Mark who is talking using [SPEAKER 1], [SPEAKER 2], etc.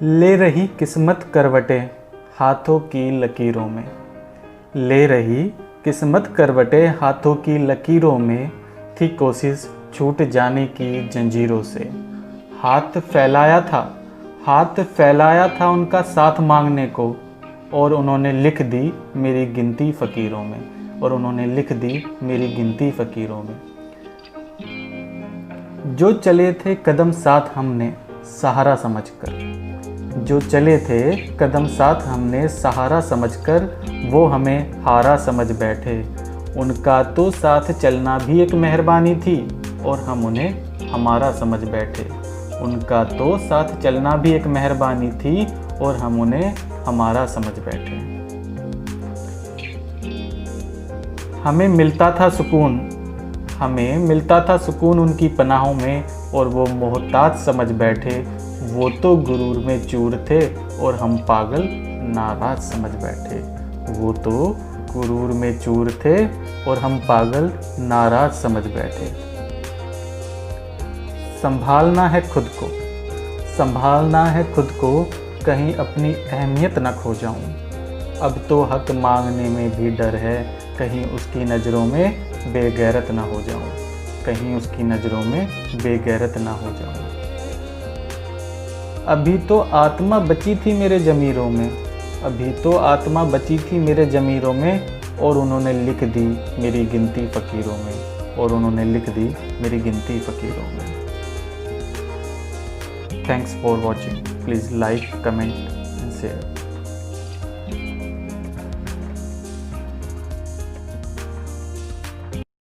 [SPEAKER 1] ले रही किस्मत करवटें हाथों की लकीरों में। ले रही किस्मत करवटें हाथों की लकीरों में। थी कोशिश छूट जाने की जंजीरों से। हाथ फैलाया था उनका साथ मांगने को। और उन्होंने लिख दी मेरी गिनती फ़कीरों में। और उन्होंने लिख दी मेरी गिनती फ़कीरों में। जो चले थे कदम साथ हमने सहारा समझकर। जो चले थे कदम साथ हमने सहारा समझकर। वो हमें हारा समझ बैठे। उनका तो साथ चलना भी एक मेहरबानी थी। और हम उन्हें हमारा समझ बैठे। उनका तो साथ चलना भी एक मेहरबानी थी। और हम उन्हें हमारा समझ बैठे। हमें मिलता था सुकून उनकी पनाहों में। और वो मोहताज समझ बैठे। वो तो गुरूर में चूर थे और हम पागल नाराज समझ बैठे। वो तो गुरूर में चूर थे और हम पागल नाराज समझ बैठे। संभालना है खुद को कहीं अपनी अहमियत न खो जाऊं। अब तो हक मांगने में भी डर है। कहीं उसकी नज़रों में बेगैरत ना हो जाऊं। कहीं उसकी नज़रों में बेगैरत ना हो जाऊं। अभी तो आत्मा बची थी मेरे ज़मीरों में। अभी तो आत्मा बची थी मेरे ज़मीरों में। और उन्होंने लिख दी मेरी गिनती फ़कीरों में। और उन्होंने लिख दी मेरी गिनती फ़कीरों में। Thanks for watching. Please like, comment and share.